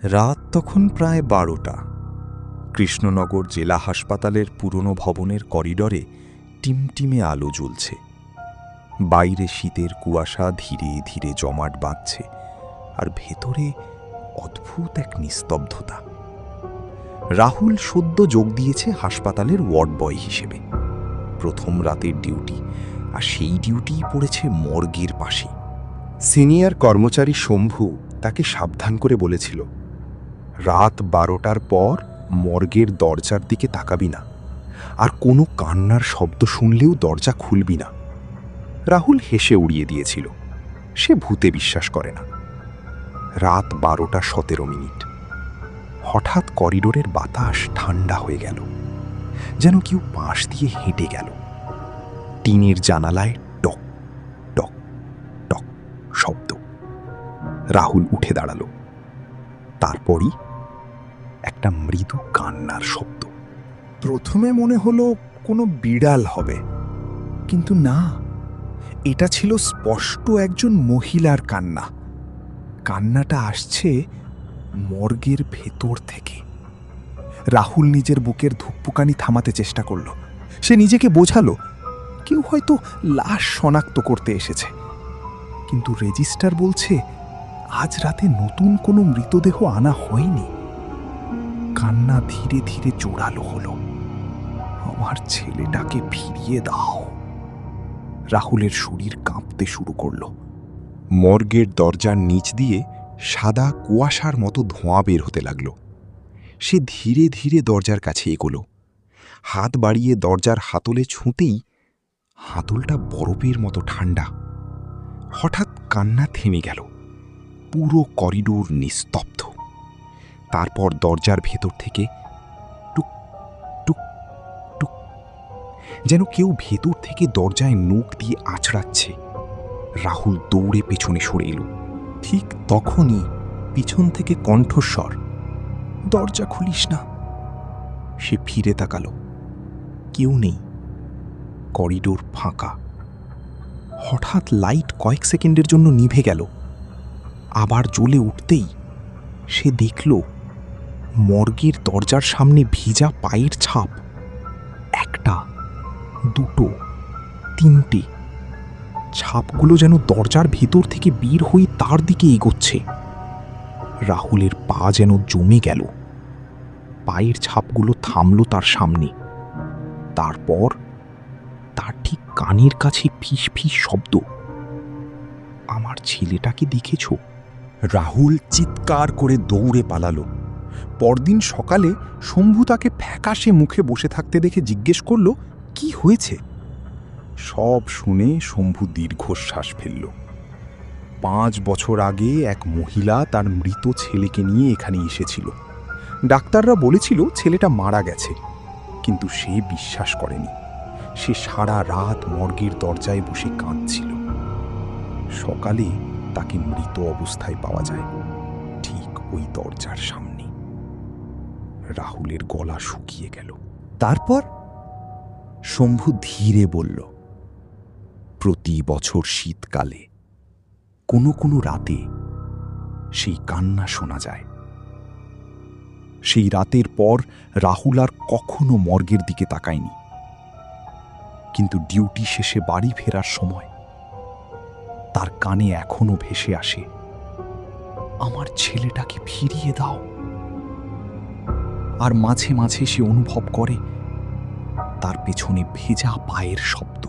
রাত তখন প্রায় 12টা। কৃষ্ণনগর জেলা হাসপাতালের পুরনো ভবনের করিডরে টিমটিমে আলো জ্বলছে। বাইরে শীতের কুয়াশা ধীরে ধীরে জমাট বাঁধছে, আর ভেতরে অদ্ভুত এক নিস্তব্ধতা। রাহুল সদ্য যোগ দিয়েছে হাসপাতালের ওয়ার্ড বয় হিসেবে। প্রথম রাতের ডিউটি, আর সেই ডিউটিই পড়েছে মর্গের পাশে। সিনিয়র কর্মচারী শম্ভু তাকে সাবধান করে বলেছিল, রাত 12টার পর মর্গের দরজার দিকে তাকাবি না, আর কোনো কান্নার শব্দ শুনলেও দরজা খুলবি না। রাহুল হেসে উড়িয়ে দিয়েছিল, সে ভূতে বিশ্বাস করে না। রাত 12:17। হঠাৎ করিডোরের বাতাস ঠান্ডা হয়ে গেল, যেন কেউ পাশ দিয়ে হেঁটে গেল। টিনের জানালায় টক টক টক শব্দ। রাহুল উঠে দাঁড়ালো। তারপরই একটা মৃদু কান্নার শব্দ। প্রথমে মনে হলো কোনো বিড়াল হবে, কিন্তু না, এটা ছিল স্পষ্ট একজন মহিলার কান্না। কান্নাটা আসছে মর্গের ভেতর থেকে। রাহুল নিজের বুকের ধুকপুকানি থামাতে চেষ্টা করল। সে নিজেকে বোঝালো, কেউ হয়তো লাশ শনাক্ত করতে এসেছে। কিন্তু রেজিস্টার বলছে আজ রাতে নতুন কোনো মৃতদেহ আনা হয়নি। কান্না ধীরে ধীরে জোরালো হলো, আমার ছেলেটাকে ফিরিয়ে দাও। রাহুলের শরীর কাঁপতে শুরু করল। মর্গের দরজার নিচ দিয়ে সাদা কুয়াশার মতো ধোঁয়া বের হতে লাগল। সে ধীরে ধীরে দরজার কাছে এগোলো। হাত বাড়িয়ে দরজার হাতলে ছুঁতেই হাতলটা বরফের মতো ঠান্ডা। হঠাৎ কান্না থেমে গেল। পুরো করিডোর নিস্তব্ধ। তারপর দরজার ভেতর থেকে টুক টুক টুক, যেন কেউ ভেতর থেকে দরজায় নখ দিয়ে আঁচড়াচ্ছে। রাহুল দৌড়ে পেছনে সরে এলো। ঠিক তখনই পিছন থেকে কণ্ঠস্বর, দরজা খুলিস না। সে ফিরে তাকালো, কেউ নেই। করিডোর ফাঁকা। হঠাৎ লাইট কয়েক সেকেন্ডের জন্য নিভে গেল, আবার জ্বলে উঠতেই সে দেখল মর্গের দরজার সামনে ভিজা পায়ের ছাপ। একটা, দুটো, তিনটে। ছাপগুলো যেন দরজার ভেতর থেকে বের হয়ে তার দিকে এগোচ্ছে। রাহুলের পা যেন জমে গেল। পায়ের ছাপগুলো থামল তার সামনে। তারপর তার ঠিক কানের কাছে ফিস ফিস শব্দ। আমার ছেলেটাকে দেখেছ? রাহুল চিৎকার করে দৌড়ে পালালো। পরদিন সকালে শম্ভু তাকে ফ্যাকাশে মুখে বসে থাকতে দেখে জিজ্ঞেস করল, কি হয়েছে? সব শুনে শম্ভু দীর্ঘশ্বাস ফেলল। 5 বছর আগে এক মহিলা তার মৃত ছেলেকে নিয়ে এখানে এসেছিল। ডাক্তাররা বলেছিল ছেলেটা মারা গেছে, কিন্তু সে বিশ্বাস করেনি। সে সারা রাত মর্গের দরজায় বসে কাঁদছিল। সকালে তাকে মৃত অবস্থায় পাওয়া যায়, ঠিক ওই দরজার সামনে। রাহুলের গলা শুকিয়ে গেল। তারপর শম্ভু ধীরে বলল, প্রতি বছর শীতকালে কোনো কোনো রাতে সেই কান্না শোনা যায়। সেই রাতের পর রাহুল আর কখনো মর্গের দিকে তাকায়নি। কিন্তু ডিউটি শেষে বাড়ি ফেরার সময় তার কানে এখনো ভেসে আসে, আমার ছেলেটাকে ফিরিয়ে দাও। আর মাঝে মাঝে সে অনুভব করে তার পেছনে ভেজা পায়ের শব্দ।